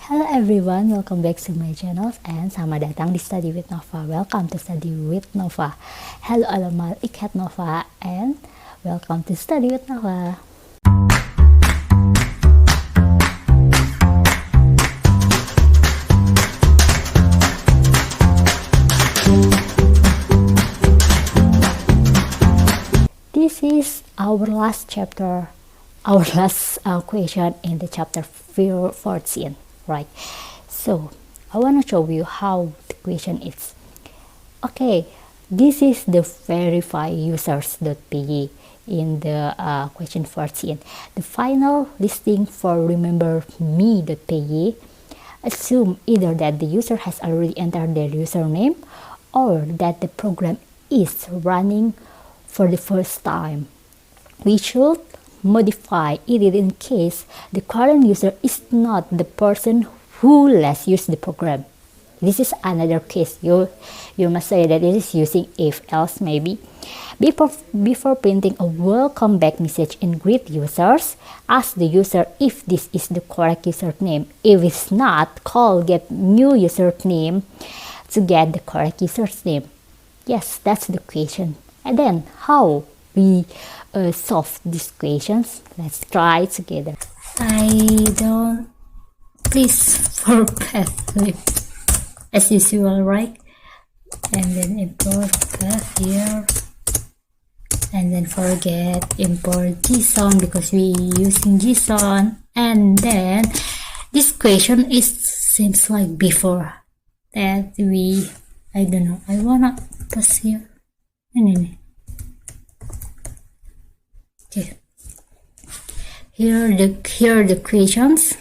Hello everyone, welcome back to my channel and selamat datang di Study with Nova. Welcome to Study with Nova. Hello alamat ikat Nova and welcome to Study with Nova. This is our last chapter, our last question in the chapter 14. Right, so I want to show you how the question is. Okay, this is the verify users.py in the question 14. The final listing for remember me.py assume either that the user has already entered their username or that the program is running for the first time. We should modify it in case the current user is not the person who last used the program. This is another case. You must say that it is using if else maybe. Before printing a welcome back message and greet users, ask the user if this is the correct username. If it's not, call get new username to get the correct username. Yes, that's the question. And then how we solve these questions? Let's try together. Please forget as usual, right? And then import path here, and then forget import JSON because we using JSON. And then this question seems like before that I don't know, I wanna pause here. Okay, here the questions,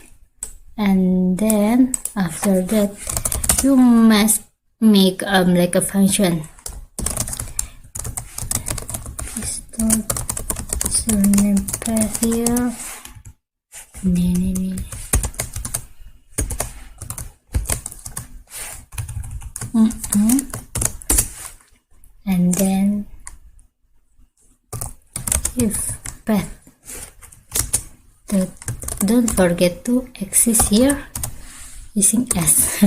and then after that you must make like a function. Start username path here. And then if path that don't forget to access here using S.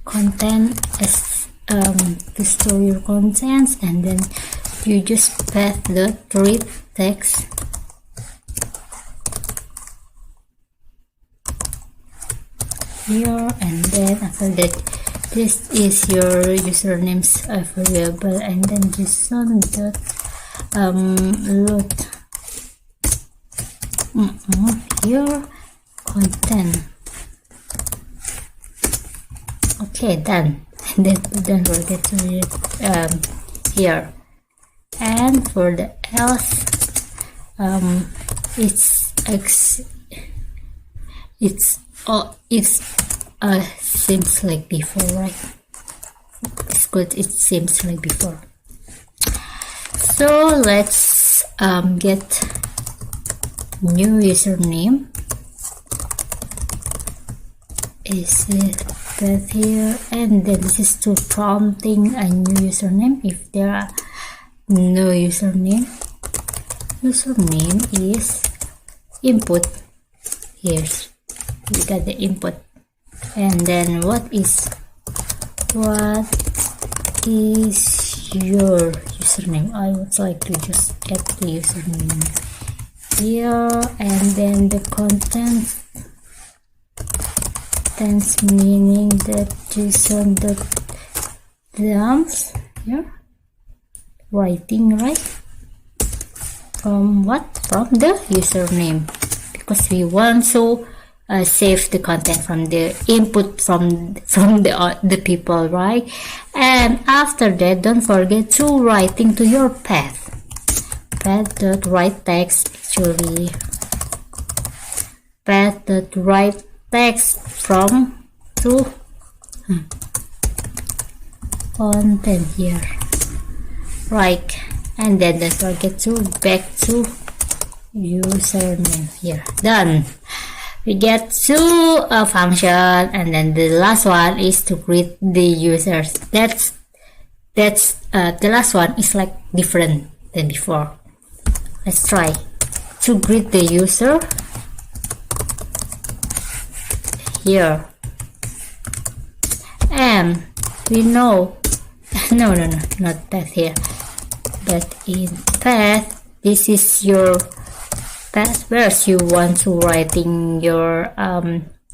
Content as to store your contents, and then you just path the read text here, and then after that this is your usernames variable, and then JSON dot load here content. Okay, done. And then don't forget to read here. And for the else, seems like before, right? It's good. It seems like before. So let's get new username. Is it path here, and then this is to prompting a new username if there are no username. Username is input. Here we got the input, and then what is your username? I would like to just add the username here, and then the content meaning that JSON dot dumps here, writing right from the username, because we want to save the content from the input from the people, right? And after that, don't forget to writing to your path dot write text, actually path dot write text from to content here, right? And then don't forget to back to username here. Done. We get to a function, and then the last one is to greet the users. That's the last one is like different than before. Let's try to greet the user here, and we know no, not that here, but in path, this is your path where you want to writing your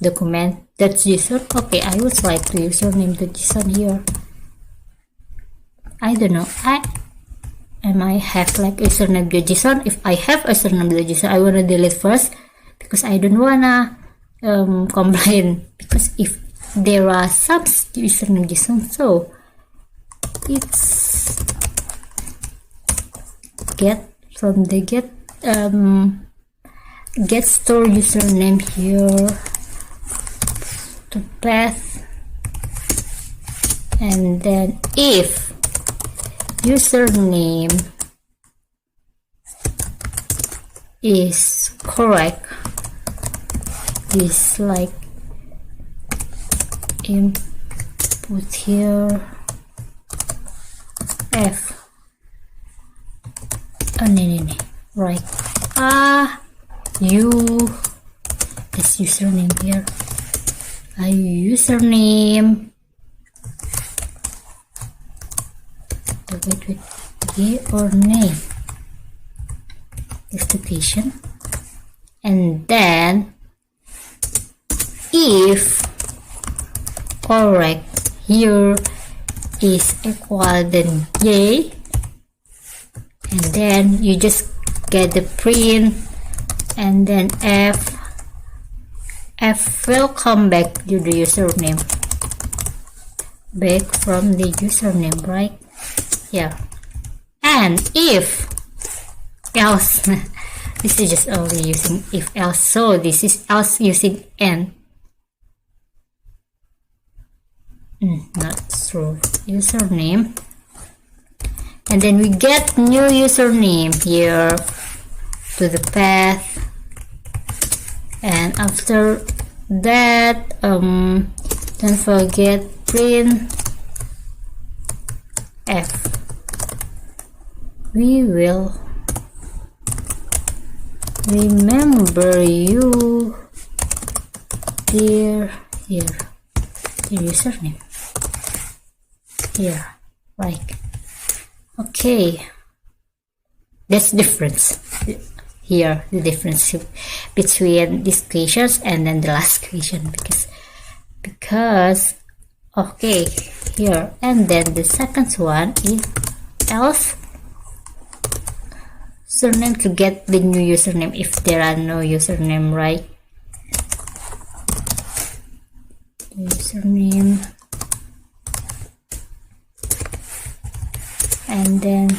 document. That's JSON. Okay, I would like to username the JSON here. I don't know. I have like username the JSON. If I have username the JSON, I wanna delete first because I don't wanna complain, because if there are some username JSON, so it's get from the get store username here to path, and then if username is correct, is like input here F. No, right. This username here. Username. Wait. Yay or nay. Expectation. And then if correct here is equal, then yay, and then you just get the print, and then F will come back to the username, back from the username, right? Yeah. And if else, this is just only using if else, so this is else using N. Not true. Username, and then we get new username here to the path, and after that don't forget print F. We will remember you, dear username here, right? Okay, that's difference here, the difference between these questions and then the last question, because okay here, and then the second one is else username to get the new username if there are no username, right? Username, and then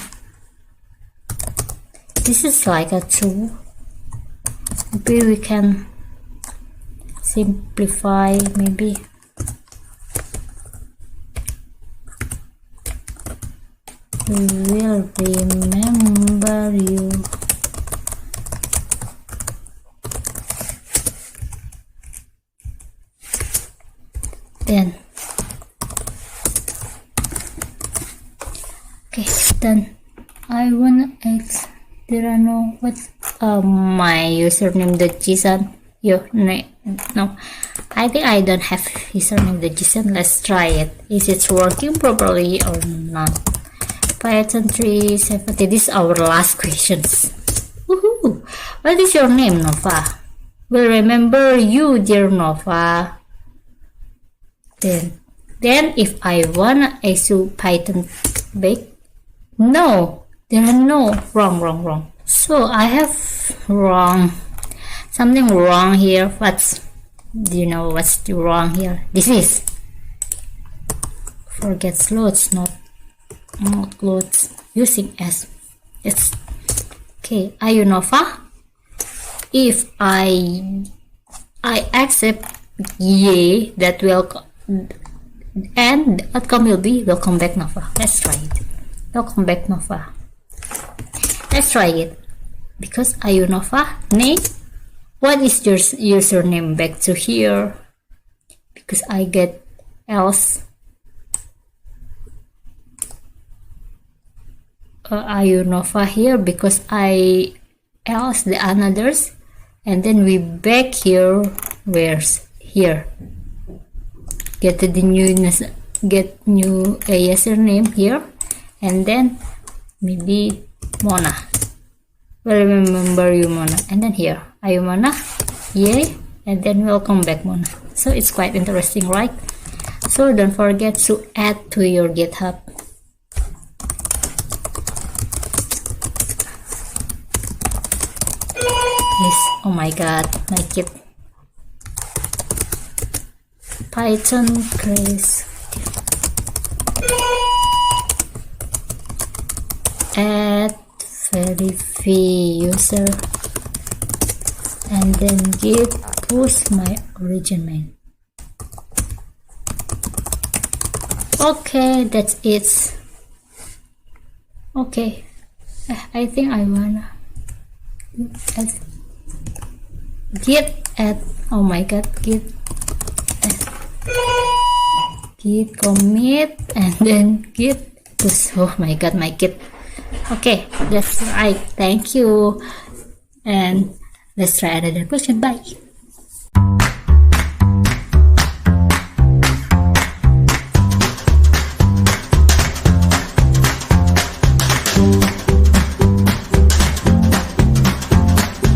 this is like a 2. Maybe we can simplify, maybe we will remember you, then okay, done. I wanna ask, there are no what's my username the JSON. No, I think I don't have username the JSON. Let's try it. Is it working properly or not? Python 370. This is our last questions. Woohoo! What is your name, Nova? Will remember you, dear Nova. Then if I wanna issue Python bake, no, there are no wrong. So I have something wrong here. Do you know what's wrong here? This is forget slots, not loads using S. It's okay. Are you Nova? If I accept yay, that will and the outcome will be welcome back Nova. Let's try it. Welcome back Nova. Let's try it. Because are you Nova? Nay. What is your username back to here? Because I get else. Are you Nova here? Because I else the anothers, and then we back here. Where's here? Get the new username here, and then maybe Mona. Well, remember you Mona, and then here are you Mona? Yay, and then welcome back Mona. So it's quite interesting, right? So don't forget to add to your GitHub. Yes, oh my god, my kid. pythoncourse, add verify user, and then git push my origin main. Okay, that's it. Okay, I think I wanna git add, oh my god, git commit, and then git push. Oh my god, my git. Okay, that's right. Thank you, and let's try another question. Bye.